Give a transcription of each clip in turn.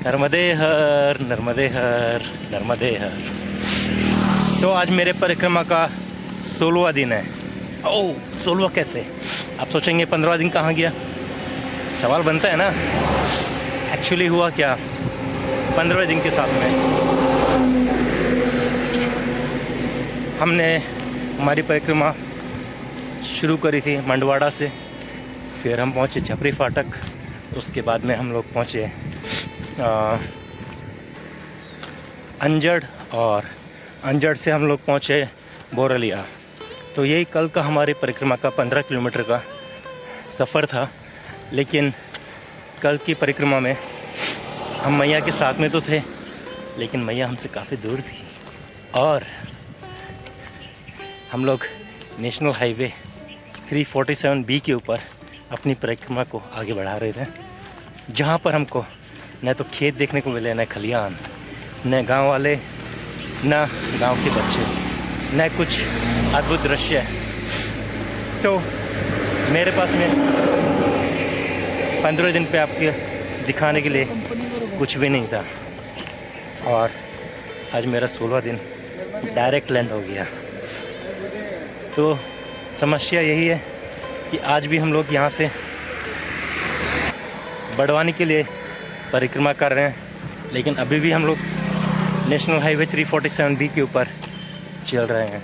नर्मदे हर नर्मदे हर नर्मदे हर। तो आज मेरे परिक्रमा का 16वां दिन है। ओह 16वां कैसे? आप सोचेंगे 15वां दिन कहाँ गया? सवाल बनता है ना। एक्चुअली हुआ क्या, 15वें दिन के साथ में हमने हमारी परिक्रमा शुरू करी थी मंडवाड़ा से। फिर हम पहुँचे छपरी फाटक। उसके बाद में हम लोग पहुँचे अंजड़, और अंजड़ से हम लोग पहुँचे बोरलिया। तो यही कल का हमारी परिक्रमा का 15 किलोमीटर का सफ़र था। लेकिन कल की परिक्रमा में हम मैया के साथ में तो थे, लेकिन मैया हमसे काफ़ी दूर थी और हम लोग नेशनल हाईवे 347B के ऊपर अपनी परिक्रमा को आगे बढ़ा रहे थे, जहाँ पर हमको न तो खेत देखने को मिले, न खलियान, न गांव वाले, न गांव के बच्चे, न कुछ अद्भुत दृश्य। तो मेरे पास में 15 दिन पे आपके दिखाने के लिए कुछ भी नहीं था, और आज मेरा 16वां दिन डायरेक्ट लैंड हो गया। तो समस्या यही है कि आज भी हम लोग यहाँ से बड़वानी के लिए परिक्रमा कर रहे हैं, लेकिन अभी भी हम लोग नेशनल हाईवे 347B के ऊपर चल रहे हैं।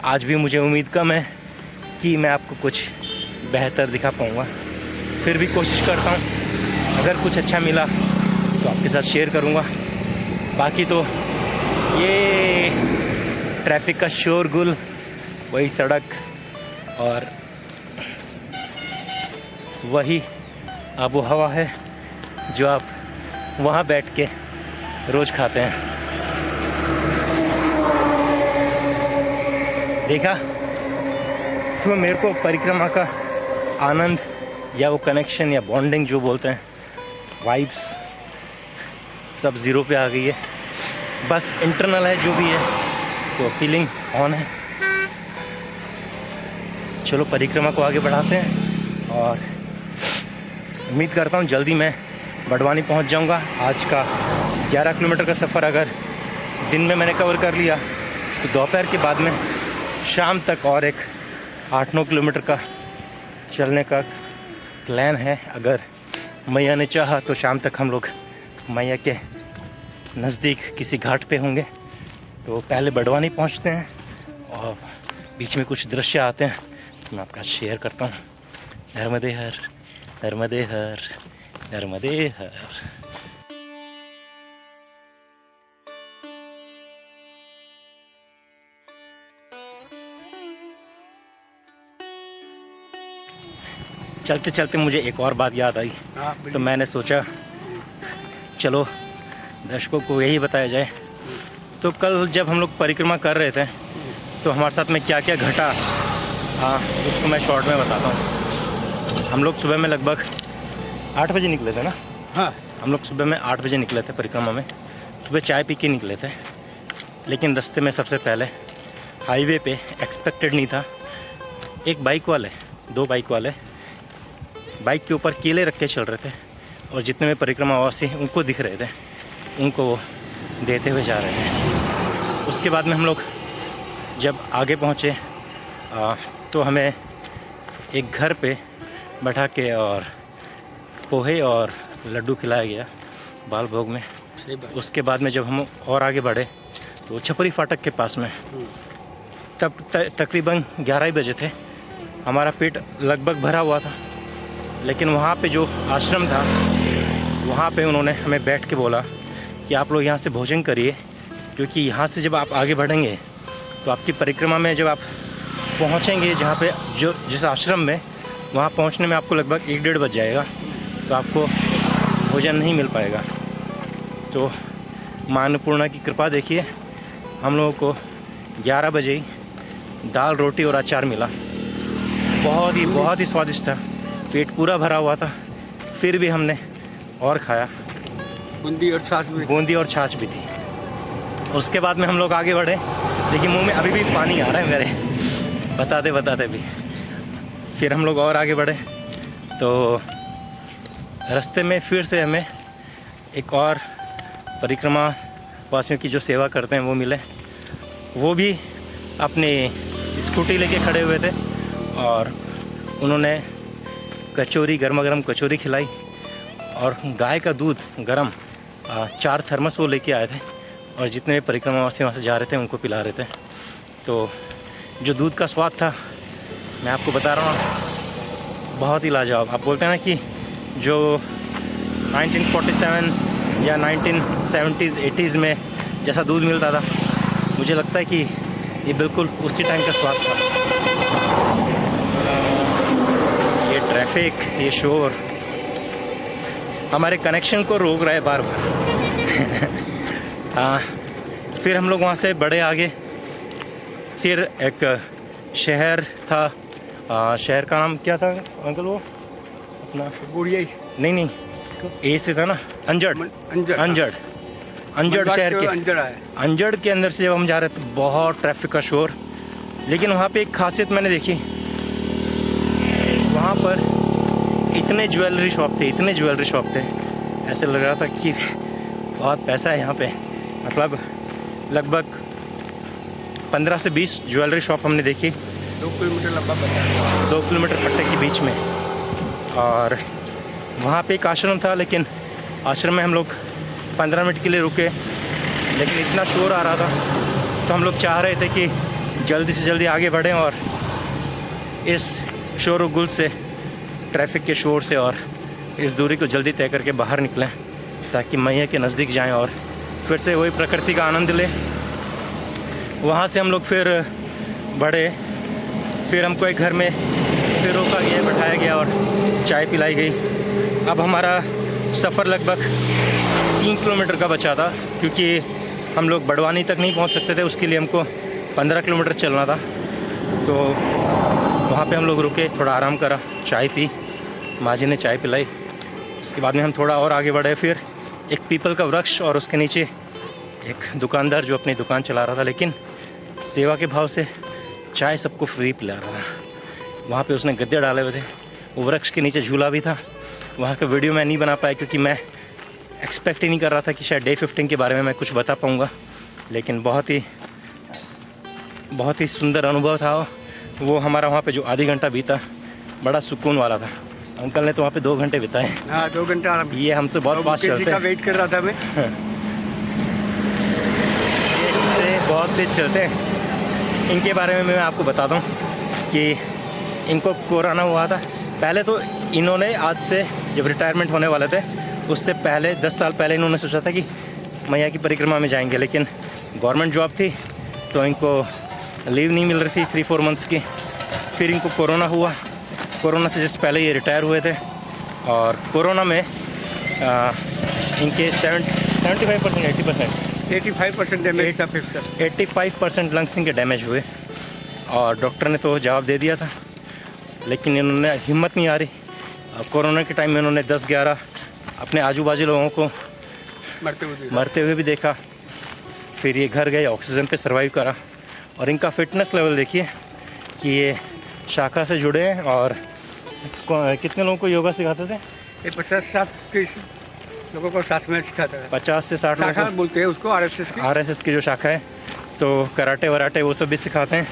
आज भी मुझे उम्मीद कम है कि मैं आपको कुछ बेहतर दिखा पाऊँगा, फिर भी कोशिश करता हूँ। अगर कुछ अच्छा मिला तो आपके साथ शेयर करूँगा। बाकी तो ये ट्रैफिक का शोरगुल, वही सड़क और वही आबो हवा है जो आप वहाँ बैठ के रोज़ खाते हैं। देखा तो मेरे को परिक्रमा का आनंद या वो कनेक्शन या बॉन्डिंग जो बोलते हैं, वाइब्स सब ज़ीरो पे आ गई है। बस इंटरनल है जो भी है, तो फीलिंग ऑन है। चलो परिक्रमा को आगे बढ़ाते हैं, और उम्मीद करता हूँ जल्दी मैं बड़वानी पहुँच जाऊँगा। आज का 11 किलोमीटर का सफ़र अगर दिन में मैंने कवर कर लिया, तो दोपहर के बाद में शाम तक और एक 8-9 किलोमीटर का चलने का प्लान है। अगर मैया ने चाहा तो शाम तक हम लोग मैया के नज़दीक किसी घाट पे होंगे। तो पहले बड़वानी पहुँचते हैं, और बीच में कुछ दृश्य आते हैं तो मैं आपका शेयर करता हूँ। नर्मदे हर नर्मदे हर नर्मदे हर। चलते चलते मुझे एक और बात याद आई, तो मैंने सोचा चलो दर्शकों को यही बताया जाए। तो कल जब हम लोग परिक्रमा कर रहे थे तो हमारे साथ में क्या क्या घटा, उसको मैं शॉर्ट में बताता हूँ। हम लोग सुबह में लगभग 8 बजे निकले थे ना। हाँ, हम लोग सुबह में 8 बजे निकले थे परिक्रमा में। सुबह चाय पी के निकले थे, लेकिन रास्ते में सबसे पहले हाईवे पे एक्सपेक्टेड नहीं था, एक बाइक वाले, 2 बाइक वाले बाइक के ऊपर केले रख के चल रहे थे, और जितने में परिक्रमा वासी उनको दिख रहे थे उनको देते हुए जा रहे थे। उसके बाद में हम लोग जब आगे पहुँचे तो हमें एक घर पे बैठा के और पोहे और लड्डू खिलाया गया बाल भोग में। उसके बाद में जब हम और आगे बढ़े तो छपरी फाटक के पास में, तब तकरीबन 11 बजे थे। हमारा पेट लगभग भरा हुआ था, लेकिन वहाँ पे जो आश्रम था वहाँ पे उन्होंने हमें बैठ के बोला कि आप लोग यहाँ से भोजन करिए, क्योंकि यहाँ से जब आप आगे बढ़ेंगे तो आपकी परिक्रमा में जब आप पहुँचेंगे जहाँ पे जो जिस आश्रम में, वहाँ पहुँचने में आपको लगभग 1-1.5 बज जाएगा, तो आपको भोजन नहीं मिल पाएगा। तो माँ अन्नपूर्णा की कृपा देखिए, हम लोगों को 11 बजे ही दाल रोटी और अचार मिला। बहुत ही स्वादिष्ट था, पेट पूरा भरा हुआ था, फिर भी हमने और खाया। बूंदी और छाछ भी थी। उसके बाद में हम लोग आगे बढ़े, लेकिन मुंह में अभी भी पानी आ रहा है मेरे बताते बताते भी। फिर हम लोग और आगे बढ़े तो रास्ते में फिर से हमें एक और परिक्रमा वासियों की जो सेवा करते हैं वो मिले। वो भी अपनी स्कूटी लेके खड़े हुए थे और उन्होंने कचौरी, गर्मा गर्म कचौरी खिलाई और गाय का दूध गरम 4 थर्मस वो लेके आए थे और जितने भी परिक्रमावासी वहाँ से जा रहे थे उनको पिला रहे थे। तो जो दूध का स्वाद था मैं आपको बता रहा हूँ, बहुत ही लाजवाब। आप बोलते हैं ना कि जो 1947 या 1970s 80s में जैसा दूध मिलता था, मुझे लगता है कि ये बिल्कुल उसी टाइम का स्वाद था। ये ट्रैफिक, ये शोर हमारे कनेक्शन को रोक रहा है बार बार। हाँ, फिर हम लोग वहाँ से बढ़े आगे। फिर एक शहर था, शहर का नाम क्या था अंकल? वो अपना गुड़िया नहीं ए से था ना, अंजड़ शहर के अंजड़ के अंदर से जब हम जा रहे थे बहुत ट्रैफिक का शोर। लेकिन वहाँ पे एक खासियत मैंने देखी, वहाँ पर इतने ज्वेलरी शॉप थे, ऐसे लग रहा था कि बहुत पैसा है यहाँ पे। मतलब लगभग 15 से 20 ज्वेलरी शॉप हमने देखी 2 किलोमीटर लंबा पट्टा, 2 किलोमीटर पट्टे के बीच में। और वहाँ पे एक आश्रम था, लेकिन आश्रम में हम लोग 15 मिनट के लिए रुके, लेकिन इतना शोर आ रहा था तो हम लोग चाह रहे थे कि जल्दी से जल्दी आगे बढ़ें और इस शोर व गुल से, ट्रैफिक के शोर से और इस दूरी को जल्दी तय करके बाहर निकलें ताकि मैया के नज़दीक जाएं और फिर से वही प्रकृति का आनंद लें। वहाँ से हम लोग फिर बढ़े, फिर हमको एक घर में फिर रोका गया, बैठाया गया और चाय पिलाई गई। अब हमारा सफ़र लगभग 3 किलोमीटर का बचा था, क्योंकि हम लोग बड़वानी तक नहीं पहुंच सकते थे, उसके लिए हमको 15 किलोमीटर चलना था। तो वहाँ पे हम लोग रुके, थोड़ा आराम करा, चाय पी, माँ जी ने चाय पिलाई। उसके बाद में हम थोड़ा और आगे बढ़े। फिर एक पीपल का वृक्ष और उसके नीचे एक दुकानदार जो अपनी दुकान चला रहा था, लेकिन सेवा के भाव से चाय सबको फ्री पिला रहा था। वहाँ पे उसने गद्दे डाले हुए थे, वो वृक्ष के नीचे झूला भी था। वहाँ का वीडियो मैं नहीं बना पाया क्योंकि मैं एक्सपेक्ट ही नहीं कर रहा था कि शायद डे 15 के बारे में मैं कुछ बता पाऊँगा, लेकिन बहुत ही सुंदर अनुभव था वो हमारा। वहाँ पे जो आधी घंटा बीता बड़ा सुकून वाला था। अंकल ने तो वहाँ पे 2 घंटे बिताए। हाँ, 2 घंटा। ये हमसे बहुत फास्ट चलते हैं, वेट कर रहा था मैं। ये बहुत तेज चलते हैं। इनके बारे में मैं आपको बताता हूँ कि इनको कोरोना हुआ था। पहले तो इन्होंने आज से जब रिटायरमेंट होने वाले थे उससे पहले 10 साल पहले इन्होंने सोचा था कि मैया की परिक्रमा में जाएंगे, लेकिन गवर्नमेंट जॉब थी तो इनको लीव नहीं मिल रही थी 3-4 मंथ्स की। फिर इनको कोरोना हुआ, कोरोना से जस्ट पहले ये रिटायर हुए थे और कोरोना में इनके 85% डैमेज था। 85% लंग्स इनके डैमेज हुए और डॉक्टर ने तो जवाब दे दिया था, लेकिन इन्होंने हिम्मत नहीं आ रही। कोरोना के टाइम में इन्होंने 10-11 अपने आजू बाजू लोगों को मरते हुए भी देखा। फिर ये घर गए, ऑक्सीजन पे सर्वाइव करा। और इनका फिटनेस लेवल देखिए कि ये शाखा से जुड़े हैं। और कितने लोगों को योगा सिखाते थे? ये 50-60 लोगों को साथ में सिखाता है। 50 से 60 शाखा लोगों बोलते हैं उसको, RSS की जो शाखा है। तो कराटे वराटे वो सब भी सिखाते हैं।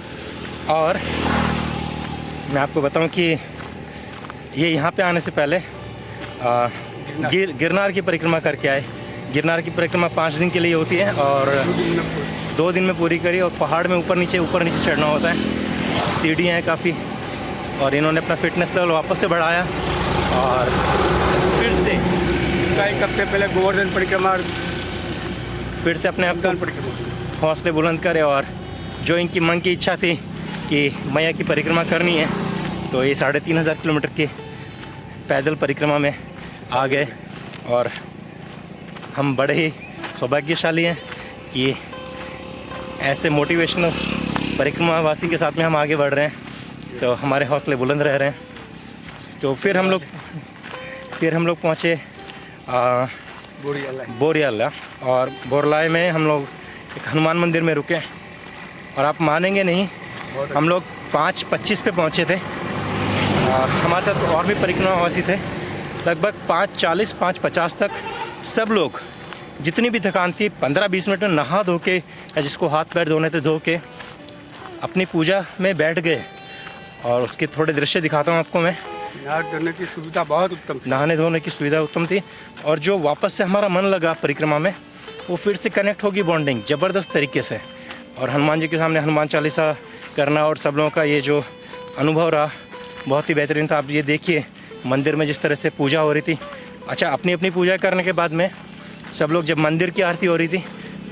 और मैं आपको बताऊं कि ये यहाँ पे आने से पहले गिरनार की परिक्रमा करके आए। गिरनार की परिक्रमा 5 दिन के लिए होती है और 2 दिन में पूरी करी। और पहाड़ में ऊपर नीचे चढ़ना होता है, सीढ़ियाँ हैं काफ़ी। और इन्होंने अपना फिटनेस लेवल वापस से बढ़ाया और फिर से 1 हफ्ते पहले गोवर्धन परिक्रमा, फिर से अपने आप को हौसले बुलंद करे। और जो इनकी मन की इच्छा थी कि मैया की परिक्रमा करनी है, तो ये 3500 किलोमीटर की पैदल परिक्रमा में आ गए। और हम बड़े ही सौभाग्यशाली हैं कि ऐसे मोटिवेशनल परिक्रमावासी के साथ में हम आगे बढ़ रहे हैं, तो हमारे हौसले बुलंद रह रहे हैं। तो फिर हम लोग पहुँचे बोरियाला। और बोरलाए में हम लोग एक हनुमान मंदिर में रुके और आप मानेंगे नहीं, हम लोग 5:25 पे पहुँचे थे और हमारे साथ और भी परिक्रमावासी थे। लगभग 5:40 5:50 तक सब लोग जितनी भी थकान थी 15-20 मिनट में नहा धो के या जिसको हाथ पैर धोने थे धो के अपनी पूजा में बैठ गए। और उसके थोड़े दृश्य दिखाता हूँ आपको मैं। नहाने धोने की सुविधा बहुत उत्तम थी। नहाने धोने की सुविधा उत्तम थी और जो वापस से हमारा मन लगा परिक्रमा में, वो फिर से कनेक्ट होगी बॉन्डिंग ज़बरदस्त तरीके से। और हनुमान जी के सामने हनुमान चालीसा करना और सब लोगों का ये जो अनुभव रहा बहुत ही बेहतरीन था। आप ये देखिए मंदिर में जिस तरह से पूजा हो रही थी। अच्छा, अपनी अपनी पूजा करने के बाद में सब लोग जब मंदिर की आरती हो रही थी,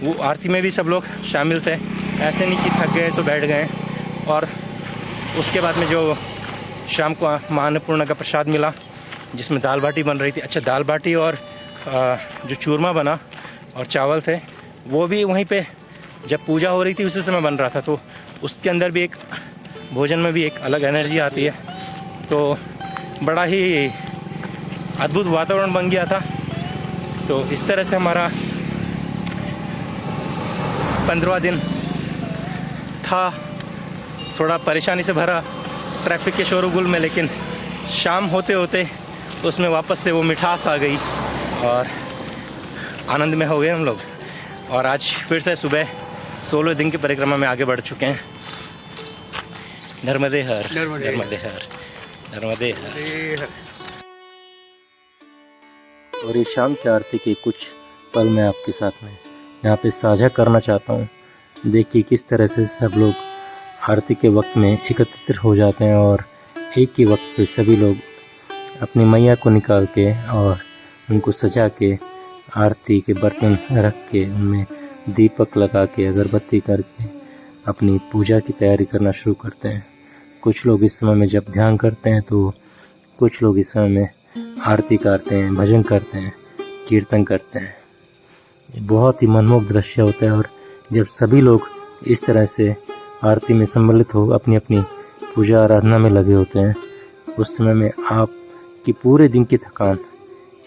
वो आरती में भी सब लोग शामिल थे। ऐसे नहीं कि थक गए तो बैठ गए। और उसके बाद में जो शाम को माँ अन्नपूर्णा का प्रसाद मिला जिसमें दाल बाटी बन रही थी। अच्छा, दाल बाटी और जो चूरमा बना और चावल थे वो भी वहीं पे जब पूजा हो रही थी उसी समय बन रहा था। तो उसके अंदर भी एक भोजन में भी एक अलग एनर्जी आती है। तो बड़ा ही अद्भुत वातावरण बन गया था। तो इस तरह से हमारा 15वां दिन था, थोड़ा परेशानी से भरा ट्रैफिक के शोरगुल में, लेकिन शाम होते होते उसमें वापस से वो मिठास आ गई और आनंद में हो गए हम लोग। और आज फिर से सुबह 16 दिन की परिक्रमा में आगे बढ़ चुके हैं। नर्मदे हर, नर्मदे हर, नर्मदे हर। और ये शाम की आरती के कुछ पल मैं आपके साथ में यहाँ पे साझा करना चाहता हूँ। देखिए किस तरह से सब लोग आरती के वक्त में एकत्रित हो जाते हैं और एक ही वक्त पे सभी लोग अपनी मैया को निकाल के और उनको सजा के आरती के बर्तन रख के उनमें दीपक लगा के अगरबत्ती करके अपनी पूजा की तैयारी करना शुरू करते हैं। कुछ लोग इस समय में जब ध्यान करते हैं तो कुछ लोग इस समय में आरती करते हैं, भजन करते हैं, कीर्तन करते हैं। बहुत ही मनमोहक दृश्य होता है। और जब सभी लोग इस तरह से आरती में सम्मिलित हो अपनी अपनी पूजा आराधना में लगे होते हैं, उस समय में आपकी पूरे दिन की थकान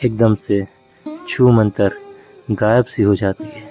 एकदम से छू मंतर गायब सी हो जाती है।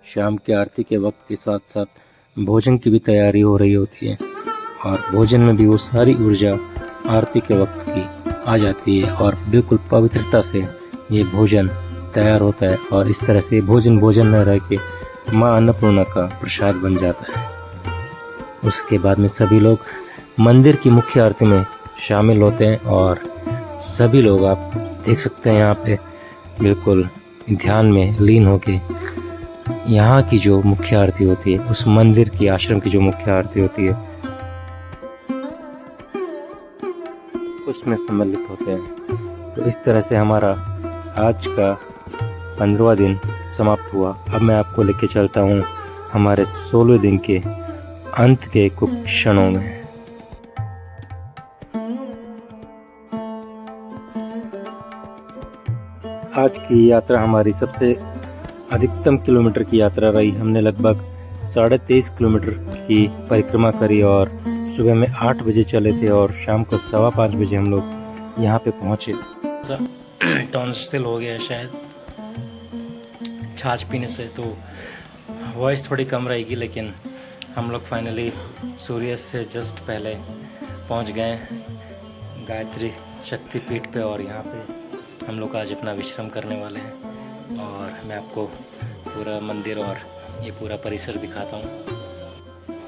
शाम की आरती के वक्त के साथ साथ भोजन की भी तैयारी हो रही होती है और भोजन में भी वो सारी ऊर्जा आरती के वक्त की आ जाती है और बिल्कुल पवित्रता से ये भोजन तैयार होता है और इस तरह से भोजन न रह के माँ अन्नपूर्णा का प्रसाद बन जाता है। उसके बाद में सभी लोग मंदिर की मुख्य आरती में शामिल होते हैं और सभी लोग आप देख सकते हैं यहाँ पे बिल्कुल ध्यान में लीन होके यहाँ की जो मुख्य आरती होती है, उस मंदिर की आश्रम की जो मुख्य आरती होती है उसमें सम्मिलित होते हैं। तो इस तरह से हमारा आज का 15वां दिन समाप्त हुआ। अब मैं आपको लेके चलता हूँ हमारे 16वें दिन के अंत के कुछ क्षणों में। आज की यात्रा हमारी सबसे अधिकतम किलोमीटर की यात्रा रही। हमने लगभग 23.5 किलोमीटर की परिक्रमा करी और सुबह में 8 बजे चले थे और शाम को 5:15 बजे हम लोग यहाँ पे पहुँचे। टॉन्सिल हो गया शायद छाछ पीने से, तो वॉइस थोड़ी कम रहेगी, लेकिन हम लोग फाइनली सूर्यास्त से जस्ट पहले पहुँच गए गायत्री शक्तिपीठ पे और यहाँ पे हम लोग आज अपना विश्राम करने वाले हैं। और मैं आपको पूरा मंदिर और ये पूरा परिसर दिखाता हूँ।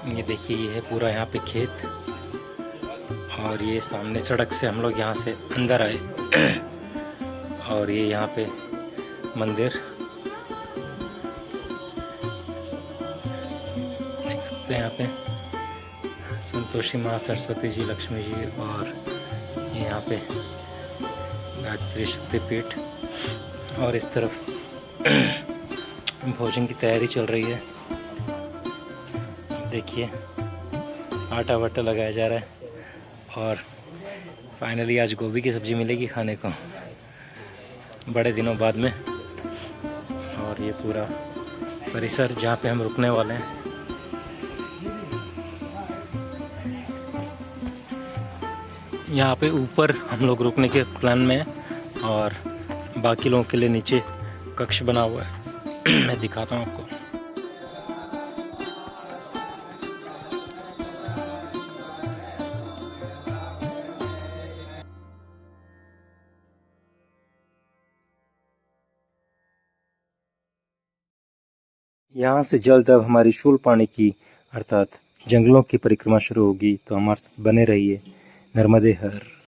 ये देखिए, ये है पूरा यहाँ पे खेत और ये सामने सड़क से हम लोग यहाँ से अंदर आए और ये यहाँ पे मंदिर देख सकते हैं। यहाँ पे संतोषी माँ, सरस्वती जी, लक्ष्मी जी और ये यहाँ पे गायत्री शक्तिपीठ और इस तरफ भोजन की तैयारी चल रही है। देखिए, आटा वाटा लगाया जा रहा है और फाइनली आज गोभी की सब्ज़ी मिलेगी खाने को बड़े दिनों बाद में। और ये पूरा परिसर जहाँ पे हम रुकने वाले हैं। यहाँ पे ऊपर हम लोग रुकने के प्लान में हैं और बाकी लोगों के लिए नीचे कक्ष बना हुआ है। मैं दिखाता हूँ आपको। यहाँ से जल्द अब हमारी शूलपाणी की अर्थात जंगलों की परिक्रमा शुरू होगी, तो हमारे साथ बने रहिए। नर्मदे हर।